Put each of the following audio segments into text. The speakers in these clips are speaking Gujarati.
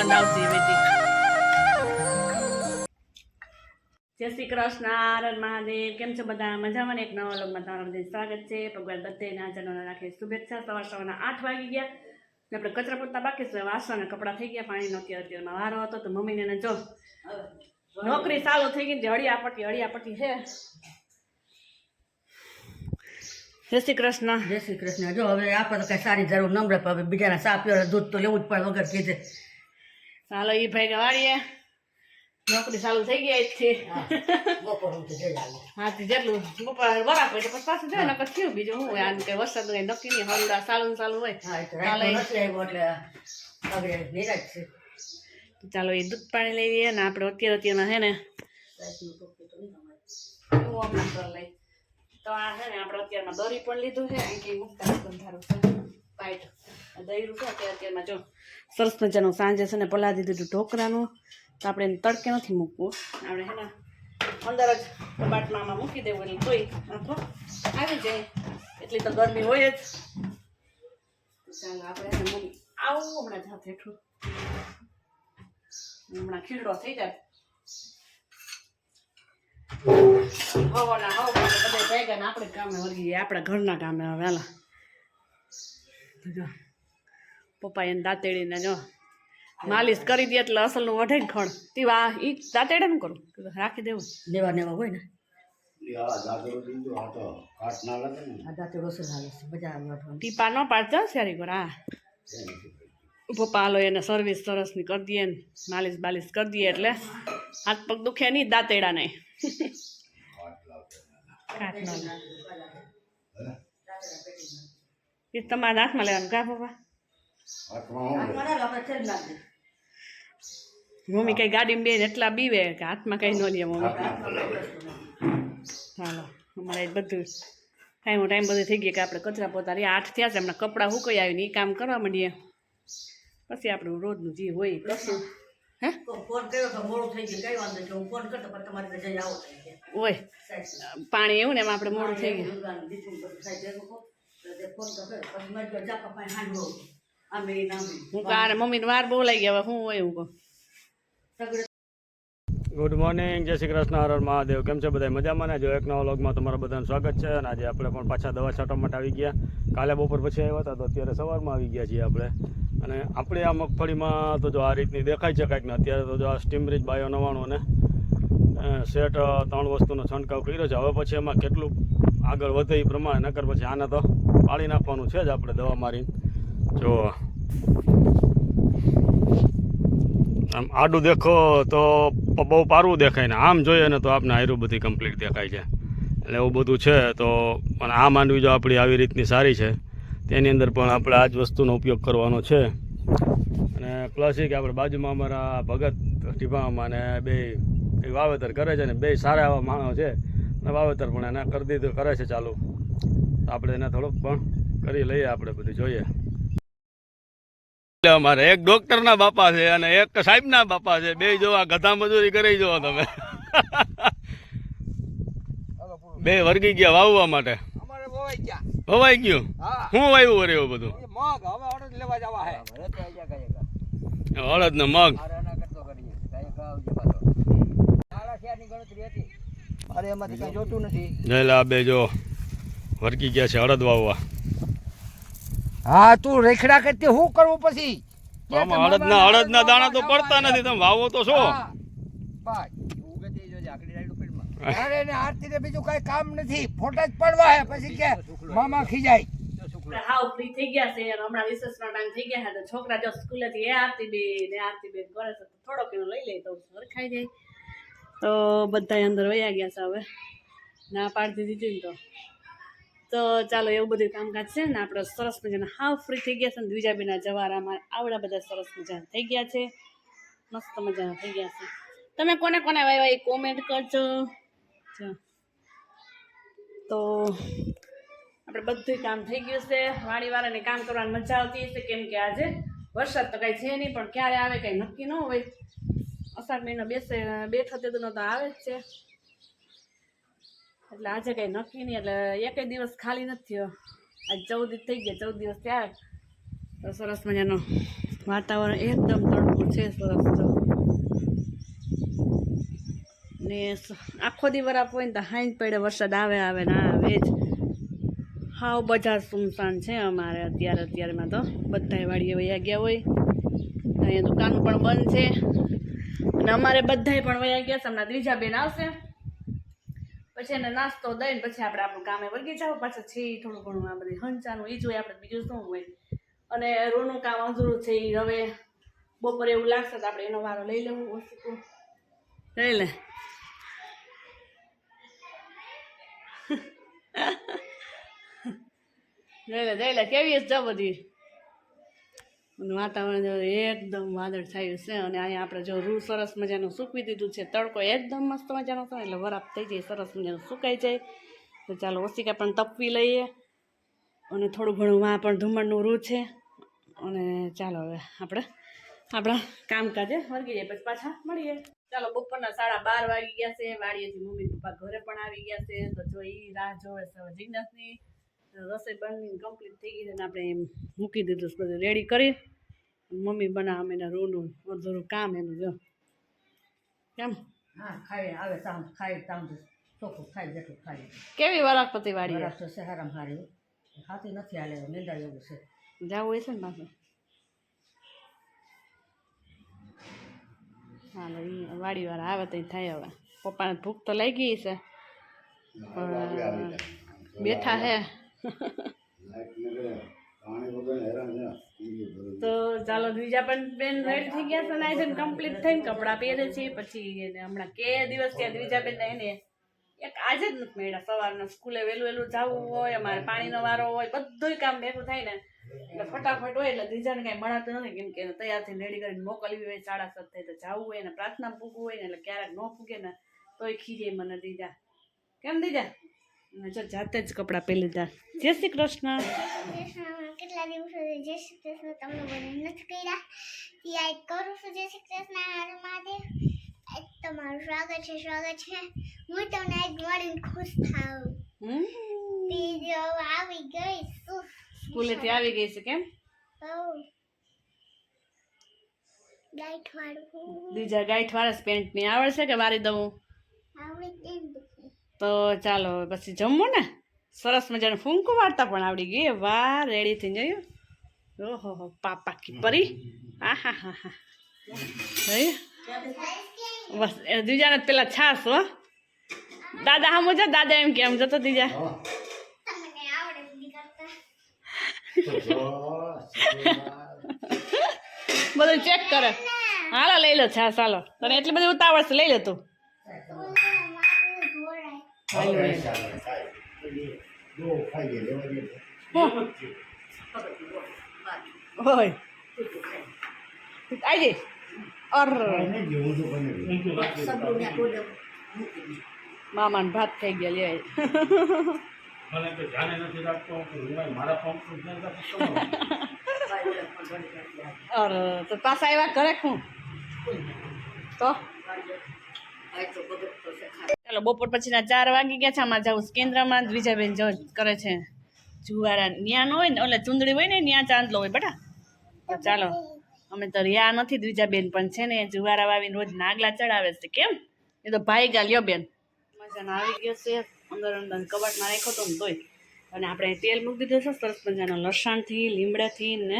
આનંદ આવશે એવેથી. જય શ્રી કૃષ્ણ, હર મહાદેવ. કેમ છો બધા? મજામાં? એક નવા વ્લોગમાં તમારું બધું સ્વાગત છે. ભગવાન બધાને હાજરનો રાખે શુભેચ્છા. સવારના 8 વાગી ગયા ને આપણે કચરા પોતા બાકી છે, વાસણ કપડાં થઈ ગયા, પાણીનો અત્યારમાં વારો હતો તો મમ્મીને જો નોકરી ચાલુ થઈ ગઈ, હળિયાપટ્ટી છે. જય શ્રી કૃષ્ણ. જય શ્રી કૃષ્ણ. જો હવે આપણે તો કઈ સારી જરૂર નમ્ર, હવે બીજાના સા પીવા દૂધ તો લેવું જ પડે વગર કીધે. ચાલો એ ભાઈ વાળીએ, નોકરી ચાલુ થઈ ગઈ આજથી. હા જેટલું બપોર બરાબર એટલે પછી પાછું જાય નકર થયું બીજું શું હોય. આનું કઈ વરસાદ કઈ નક્કી નહીં, હરુડા ચાલુ હોય. ચાલો એ દૂધ પાણી લઈ લઈએ ને આપણે અત્યારમાં છે ને લઈ તો આ છે ને આપણે અત્યારમાં દરી પણ લીધું છે. અહીં મુકતા બંધારું છે પાઇટ દહીરું છે. અત્યારમાં જો સરસ મજાનું સાંજે છે ને પલાળી દીધું ઢોકરાનું. તો આપણે એને તડકે નથી મૂકવું, આપણે છે ને અંદર જ કબાટમાં આમાં મૂકી દેવું એટલે કોઈ આખો આવી જાય. એટલી તો ગરમી હોય જ. ચાલો આપણે એને મૂકી આવું હમણાં જાત હેઠું, હમણાં ખીલડો થઈ જાય. બધા ભેગા ને આપણે કામે વળગી ગયા, આપણા ઘરના કામે. હવે વેલા પપ્પા એને દાંતેડીને જો માલિશ કરી દે એટલે અસલનું વઢે ને ખડ તીવા ઈ દાંતેડે ને કરું રાખી દેવું. લેવા હોય ને ટીપા ન પાડતો સારી કર. હા પપ્પા હાલો એને સર્વિસ સરસની કરી દઈએ ને માલિશ બાલિશ કરી દઈએ એટલે હાથ પગ દુખે નહીં, દાંતેડા નહીં. તમારા હાથમાં લેવાનું કા પપ્પા? મમ્મી કઈ ગાડીમાં બે એટલા બીવે કે હાથમાં કઈ ન લે મમ્મી. ચાલો અમારે બધું ટાઈમ બધું થઈ ગયું કે આપણે કચરા પોતા રહ્યા 8 થયા છે. હમણાં કપડાં હુકાઈ આવીને એ કામ કરવા માંડીએ, પછી આપણું રોજનું જે હોય કશું. હે ફોન કર્યો તો મોડું થઈ ગયું, કઈ વાંધો નહીં, હું ફોન કરતો પણ તમારે જઈ આવો હોય પાણી એવું ને એમાં આપણે મોડું થઈ ગયું. હું કાર મમ્મીને વાર બહુ લાગી ગયા, હવે શું હોય એવું કહું. ગુડ મોર્નિંગ, જય શ્રી કૃષ્ણ, હર હર મહાદેવ. કેમ છે બધા? મજામાં ને? જો એક નવા વ્લોગમાં તમારા બધાનું સ્વાગત છે. અને આજે આપણે પણ પાછા દવા છાંટવા માટે આવી ગયા. કાલે બપોર પછી આવ્યા હતા તો અત્યારે સવારમાં આવી ગયા છીએ આપણે. અને આપણે આ મગફળીમાં તો જો આ રીતની દેખાય છે કાંઈક ને. અત્યારે તો જો આ સ્ટીમરીજ બાયો 99 ને સેટ 3 વસ્તુનો છંટકાવ કર્યો છે. હવે પછી એમાં કેટલું આગળ વધે એ પ્રમાણે, નકર પછી આને તો પાળી નાખવાનું છે જ આપણે દવા મારી. જો આમ આડું દેખો તો બહુ પારવું દેખાય ને, આમ જોઈએ ને તો આપણે આયરું બધી કમ્પ્લીટ દેખાય છે. એટલે એવું બધું છે. તો પણ આ માંડવી જો આપણી આવી રીતની સારી છે, તેની અંદર પણ આપણે આ જ વસ્તુનો ઉપયોગ કરવાનો છે. અને પ્લસ એ કે આપણે બાજુમાં અમારા ભગત ટીભામાં ને બે વાવેતર કરે છે ને, બે સારા એવા માણસો છે અને વાવેતર પણ એને કરી દીધું કરે છે ચાલુ. તો આપણે એને થોડુંક પણ કરી લઈએ, આપણે બધું જોઈએ. અમારે એક ડોક્ટરના બાપા છે અને એક સાહેબના બાપા છે, બે જો આ ગધા મજૂરી કરી જો તમે. બે વર્ગી ગયા વાવવા માટે. વવાઈ ગયું? શું વાવ્યું વરે એવું બધું? અડદ ને મગ. જયલા બે જો વર્ગી ગયા છે અડદ વાવવા. હા તું રેખડા કરતી શું કરવું પછી? અડદના દાણા તો પડતા નથી, તમે વાવો તો છો. અરે ને આરતી ને બીજું કઈ કામ નથી, ફોટા જ પડવા હે પછી કે મામા ખીજાય. હાવ ફ્રી થઈ ગયા છે હમણાં, રિસર્ચનો ટાઈમ થઈ ગયા છે તો છોકરા જો સ્કૂલેથી એ આરતી બેન કરે છે તો થોડોક એનો લઈ લે તો સરખાઈ જાય. તો બધા અંદર વયા ગયા છે. હવે ના પાડી દીધી ને તો ચાલો એવું બધું કામકાજ છે ને. આપણે સરસ મજાના હાવ ફ્રી થઈ ગયા છે ને દ્વિજાબેનના જવારામાં આવડા બધા સરસ મજા થઈ ગયા છે, મસ્ત મજાના થઈ ગયા છે. તમે કોને કોને વાવ્યા એ કોમેન્ટ કરજો. તો આપણે બધું કામ થઈ ગયું છે. વાડીવાળાને કામ કરવાની મજા આવતી હશે, કેમ કે આજે વરસાદ તો કાંઈ છે નહીં, પણ ક્યારે આવે કંઈ નક્કી ન હોય. અષાઢ મહિનો બેઠો તેનો તો આવે જ છે, એટલે આજે કંઈ નક્કી નહીં. એટલે એક દિવસ ખાલી નથી થયો. આજ 14 થઈ ગયા, 14 દિવસ થયા તો સરસ મજાનો વાતાવરણ એકદમ તડકું છે સરસ તો ને આખો દી વરાપ હોય ને તો હાંજ પડે વરસાદ આવે આવે ને આવે જ હાવ બજાર સુમસાન છે અમારે અત્યારેમાં તો બધાય વાડીએ વયા ગયા હોય અહીંયા દુકાન પણ બંધ છે અને અમારે બધાય પણ વયા ગયા છે હમણાં ત્રીજા બેન આવશે પછી એને નાસ્તો દઈને પછી આપણે આપણું કામે વળગી જાવ પાછું છે થોડું ઘણું આ બધી હંચાનું એ જોઈએ આપણે બીજું શું હોય અને રોનું કામ અધૂરું છે એ હવે બપોરે એવું લાગશે તો આપણે એનો વારો લઈ લેવું ઓછું લઈ લે જઈ લે કેવી છે બધી વાતાવરણ એકદમ વાદળ થયું છે અને અહીંયા આપણે જો રૂ સરસ મજાનું સૂકવી દીધું છે તડકો એકદમ મસ્ત મજાનો છે એટલે વરાપ થઈ જાય સરસ મજાનું સુકાઈ જાય તો ચાલો ઓસિકા પણ તપવી લઈએ અને થોડું ઘણું વાં પણ ધુમણનું રૂ છે અને ચાલો હવે આપણે આપણા કામકાજે વળગી જાય પછી પાછા મળીએ ચાલો બપોરના 12:30 વાગી ગયા છે વાડીએથી મમ્મી પપ્પા ઘરે પણ આવી ગયા છે તો જો એ રાહ જોવે છે જિજ્ઞાસની રસોઈ બની કમ્પ્લીટ થઈ ગઈ છે ને આપણે એમ મૂકી દીધું છે બધું રેડી કરી મમ્મી બનાવે એના રૂનું અધૂરું કામ એનું જો કેમ હા ખાઈ આવે તામ ખાઈ તામ ચોખ્ખું ખાઈ જેટલું ખાઈ કેવી વરાપતિ વાડી બરાબર છે હારામ હારી ખાતી નથી હાલે મેંદા એવું છે જવું હોય છે ને પાછું હાલો એ વાડીવાળા આવે તો થાય હવે પપ્પાને ભૂખ તો લાગી છે પણ બેઠા હે તો ચાલો બીજા પણ બેન રેડી થઈ ગયા છે ને આજે કમ્પ્લીટ થઈને કપડાં પહેરે છે પછી એને હમણાં કે દિવસ ત્યાં દ્વિજા બેન એને એક આજે જ નથી મળ્યા સવારના સ્કૂલે વહેલું જવું હોય અમારે પાણીનો વારો હોય બધું કામ ભેગું થાય ને એટલે ફટાફટ હોય એટલે દ્વિજાને કાંઈ મળાતું નથી કેમ કે તૈયાર થઈને રેડી કરીને મોકલવી હોય 7:30 થાય તો જવું હોય ને પ્રાર્થના પૂગવું હોય ને એટલે ક્યારેક ન પૂગે ને તોય ખીજે મને દ્વિજા કેમ દ્વિજા જો જાતે જ કપડાં પહેરી લીધા જય શ્રી કૃષ્ણ કેટલા દિવસોથી જય શ્રી કૃષ્ણ તમને બધાને નથી કર્યા યાદ કરું છું જય શ્રી કૃષ્ણ હર મહાદેવ આજ તમારું સ્વાગત છે હું તમને આજ મળીને ખુશ થાઉં વિડિયો આવી ગઈ સ્કૂલેથી આવી ગઈ છે કેમ ગાઈઠ વાળું બીજા ગાઈઠ વાળા પેન્ટ ની આવડે છે કે વારી દઉં આવડી કેમ તો ચાલો પછી જમવું ને સરસ મજાનું ફૂંકું વાળતા પણ આવડી ગઈ વાહ રેડી થઈ ગયું ઓહો હો પાપા કી પરી હા હા હા હા બસ એ દીજાને પેલા છાસ હો દાદા હા મુજા દાદા એમ કેમ જતો દીજા તમને આવડે બધી કરતા બધું ચેક કરે હાલો લઈ લો છાસ હાલો તને એટલી બધી ઉતાવળ છે લઈ લે તું હોય આઈ અર મામાને ભાત થઈ ગયા લે મને તો જાણે નથી રાખતો મારા પંપ અર તો પાછા આવ્યા ઘરે હું તો ચાલો બપોર પછીના 4 વાગી ગયા છે આમાં જાઉં કેન્દ્રમાં દ્વિજાબેન જો કરે છે જુવારા ન્યા ન હોય ને એટલે ચૂંદડી હોય ને ત્યાં ચાંદલો હોય બેટા તો ચાલો અમે તો રિયા નથી દ્વિજાબેન પણ છે ને જુવારા વાવીને રોજ નાગલા ચડાવે છે કેમ એ તો ભાઈ ગાલ્યો બેન મજાનો આવી ગયો છે અંદર કબાટમાં રાખ્યો તો ને તોય અને આપણે તેલ મૂકી દીધું છે સરસ મજાનો લસણથી લીમડાથી ને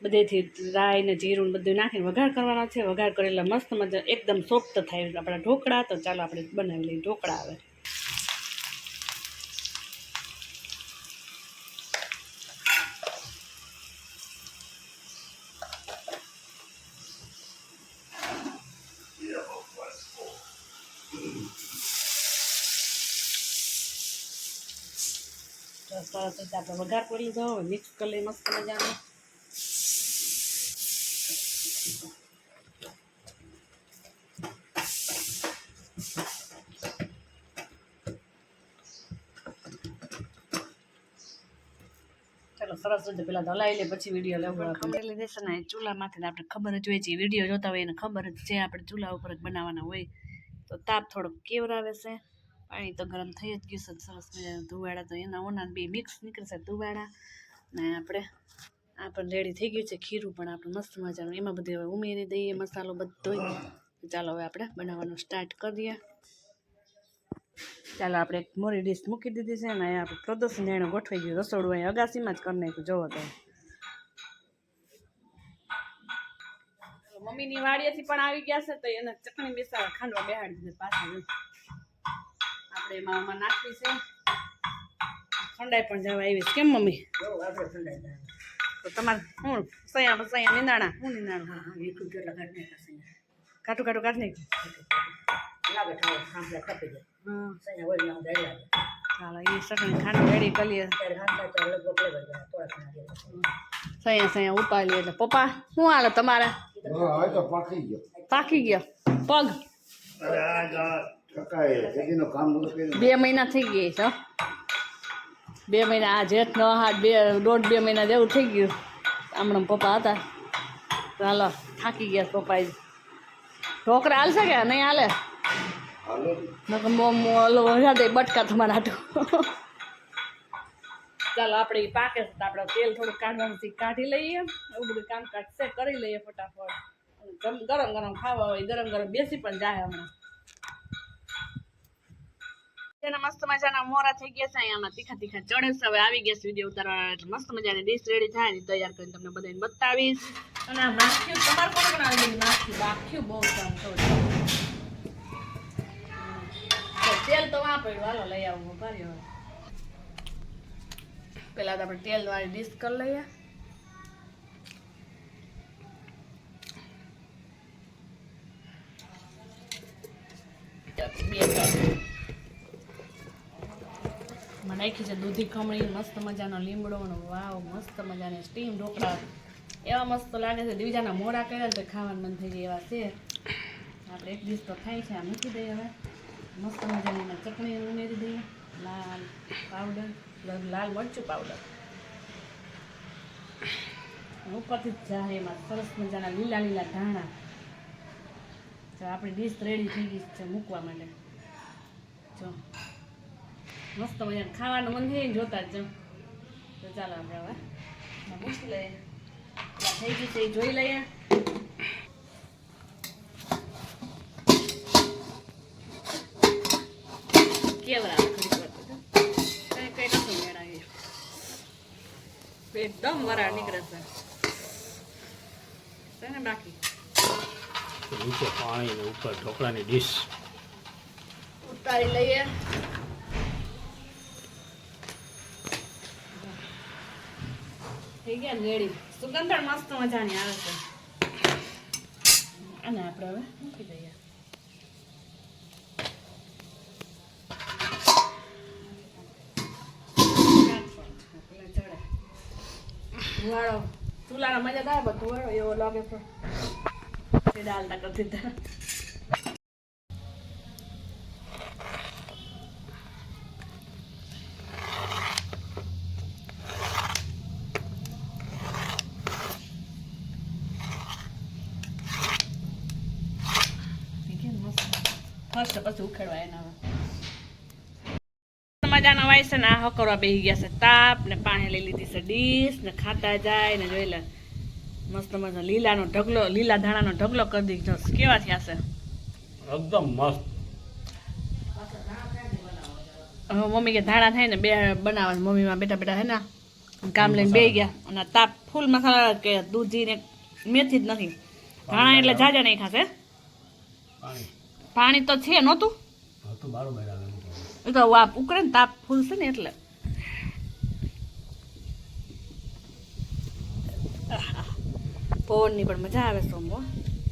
બધેથી રાઈ ને જીરું બધું નાખીને વઘાર કરવાનો છે વઘાર કરેલા મસ્ત મજા એકદમ સોફ્ટ થાય આપણા ઢોકળા તો ચાલો આપણે બનાવી લઈએ ઢોકળા આવે સરસ આપણે વઘાર કરી લીધો હવે મિક્સ કરી લઈએ મસ્ત મજાનું ચાલો સરસ રીતે પેલા હલાવી લે પછી વિડીયો લેવો ખબર લીધે છે ને ચૂલામાંથી આપણે ખબર જ હોય છે વિડીયો જોતા હોય એને ખબર જ છે આપણે ચૂલા ઉપર જ બનાવવાના હોય તો તાપ થોડોક કેવરાવે છે પાણી તો ગરમ થઈ જ ગયું છે સરસ મજાના ધુવાડા તો એના ઓના બે મિક્સ નીકળશે ધુવાડા ને આપણે આ પણ રેડી થઈ ગયું છે ખીરું પણ આપણે મસ્ત મજાનું એમાં બધું હવે ઉમેરી દઈએ મસાલો બધો ચાલો હવે આપણે બનાવવાનું સ્ટાર્ટ કરીએ ચાલો આપણે એક મોરી ડીશ મૂકી દીધી છે અને અહીંયા આપણે પ્રદર્શન એણે ગોઠવાઈ ગયું રસોડું અહીં અગાસીમાં જ કરી નાખ્યું જોવો તો મમ્મીની વાડીએથી પણ આવી ગયા છે તો એને ચટણી બેસાડવા ખાંડવા બેહાડી દીધી પાછા આપણે એમાં નાખવી છે ઠંડાઈ પણ જવા આવી છે કેમ મમ્મી તો તમારે શું સૈયા નીંદાણા શું નીંદાણા કાટું કાટું કાઢ નાખ્યું ચાલો એ ચટણી ખાંડ રેડી કરીએ સૈયા ઉપાડી એટલે પપ્પા શું હાલે તમારે પાકી ગયો પગ 2 મહિના થઈ ગઈ છે 2 મહિના આ જેઠ નો હાથ 1.5-2 મહિના જેવું થઈ ગયું હમણાં પપ્પા હતા ચાલો થાકી ગયા પપ્પા ઢોકરા હાલશે કે નહીં હાલે બટકા તમારા હાટું ચાલો આપણે એ પાકે છે તો આપણે તેલ થોડું કાઢવાનું કાઢી લઈએ એવું બધું કામકાજ છે કરી લઈએ ફટાફટ ગરમ ગરમ ખાવા હોય ગરમ ગરમ બેસી પણ જાય હમણાં તેના મસ્ત મજાના મોરા થઈ ગયા છે અહીંયામાં તીખા તીખા ચડે છે હવે આવી ગયા છે વિડીયો ઉતારવા એટલે મસ્ત મજાની ડીશ રેડી થાય ને તૈયાર કરીને તમને બધાને બતાવીશ અને આ માખ્યું તમારે કોણ બનાવી દીધું માખ્યું બહુ કામ થોડું તેલ તો વાં પડ્યું હાલો લઈ આવું ભારી હવે પેલા તો આપણે તેલ વાળી ડીશ કરી લઈએ નાખી છે દૂધી ખમણી મસ્ત મજાનો લીમડો વાવ મસ્ત મજાની સ્ટીમ ઢોકળા એવા મસ્ત લાગે છે દીવજાના મોરા કર્યા તો ખાવાનું મન થઈ જાય એવા છે આપણે એક ડીશ તો થાય છે આ મૂકી દઈએ હવે મસ્ત મજાની એમાં ચટણી ઉમેરી દઈએ લાલ પાવડર લાલ મરચું પાવડર ઉપરથી જ જાય એમાં સરસ મજાના લીલા લીલા ધાણા તો આપણી ડીશ રેડી થઈ ગઈ છે મૂકવા માટે જો મસ્ત મજાનું ખાવાનું મન થઈ જોતા જ તો ચાલો આપણે હવે મૂકી લઈએ થઈ ગઈ છે એ જોઈ લઈએ કેવડા કઈ નથી મેળાવીએ એકદમ વરાળ નીકળે છે ને બાકી નીચે પાણી ને ઉપર ઢોકળાની ડીશ ઉતારી લઈએ થઈ ગયા ને રેડી સુગંધ પણ મસ્ત મજાની આવે છે અને આપણે હવે મૂકી દઈએ ધુવાળો ચૂલાના મજા થાય પણ ધુવાળો એવો લાગે તો દાલતા કરતી હતા ફર્સ્ટ પછી ઉખેડવા એના મજાનો વાય છે ને આ હકરવા બેસી ગયા છે તાપ ને પાણી લઈ લીધી છે ડીશ ને ખાતા જાય ને જોઈ લે મસ્ત મજા લીલાનો ઢગલો લીલા ધાણાનો ઢગલો કરી દીધો કેવા થયા છે એકદમ મસ્ત હવે મમ્મી કે ધાણા થાય ને બે બનાવવાનું મમ્મીમાં બેટા બેટા હે ને કામ લઈને બે ગયા અને તાપ ફૂલ મસાલા કે દૂધી ને મેથી જ નથી ધાણા એટલે જાજા નહીં ખાશે પાણી તો છે નહોતું એ તો વાપ ઉકળે ને તાપ ફૂલ છે ને એટલે પવનની પણ મજા આવે સોમો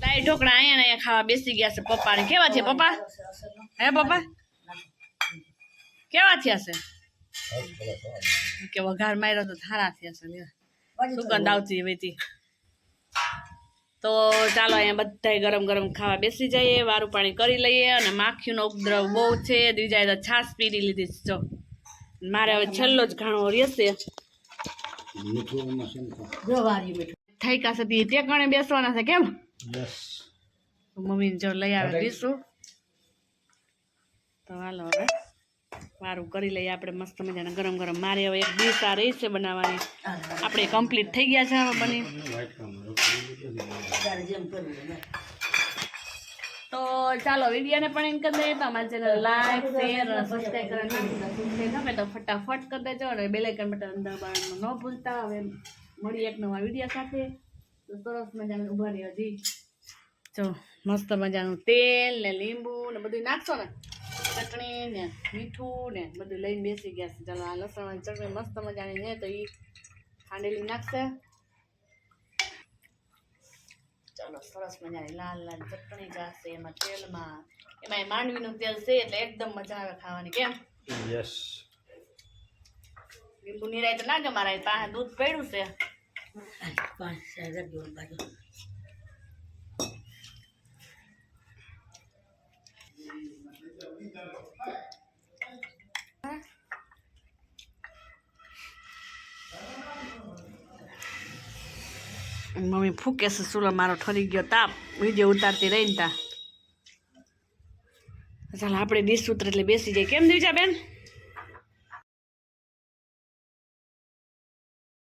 તાઈ ઢોકળા અહીંયા ખાવા બેસી ગયા છે પપ્પાને કેવા છે પપ્પા હે પપ્પા કેવા થયા છે કે વઘાર માર્યો તો થારા થયા છે સુગંધ આવતી વેતી તો ચાલો અહીંયા બધા ગરમ ગરમ ખાવા બેસી જઈએ વારું પાણી કરી લઈએ અને માખીનો ઉપદ્રવ બહુ છે દીજાએ તો છાશ પીરી લીધી જો મારે હવે છેલ્લો જ ઘાણો રહેશે થઈ કાશે તે ગણે બેસવાના છે કેમ મમ્મી જો લઈ આવે દીશું તો હાલો હવે વારું કરી લઈએ આપણે મસ્ત મજાના ગરમ ગરમ. મારે હવે એક ડીશ આ રહી છે બનાવવાની. આપણે કમ્પ્લીટ થઈ ગયા છે હવે બની. તારે જેમ કરવું હોય એમ. તો ચાલો વિડીયોને પણ એન્ડ કરી દઈએ. તો અમારી ચેનલ લાઈક શેર સબસ્ક્રાઈબ કરવાનું તો ફટાફટ કરી દેજો અને બેલ આઇકન બટન દબાવવાનું ન ભૂલતા. હવે મળી એક નવા વિડીયો સાથે. તો સરસ મજાનું ઉભા રહી હજી જો મસ્ત મજાનું તેલ ને લીંબુ ને બધું નાખશો ને, ચટણી ને મીઠું ને બધું લઈને બેસી ગયા છે. ચાલો આ લસણની ચટણી મસ્ત મજાની છે તો એ ખાંડેલી નાખશે. ચાલો સરસ મજાની લાલ લાલ ચટણી જાશે એમાં તેલમાં. એમાં માંડવીનું તેલ છે એટલે એકદમ મજા આવે ખાવાની. કેમ યસ, લીંબુ નિરાય તો નાખજો. મારા પાસે દૂધ પડ્યું છે. 5 સાગર જોન બાજુ મમ્મી ફૂકે છે ચૂલો મારો ઠરી ગયો તાપ વિડીયો ઉતારતી રહીને તા. ચાલો આપણે ડીશ ઉતરે એટલે બેસી જાય. કેમ દીવજા બેન?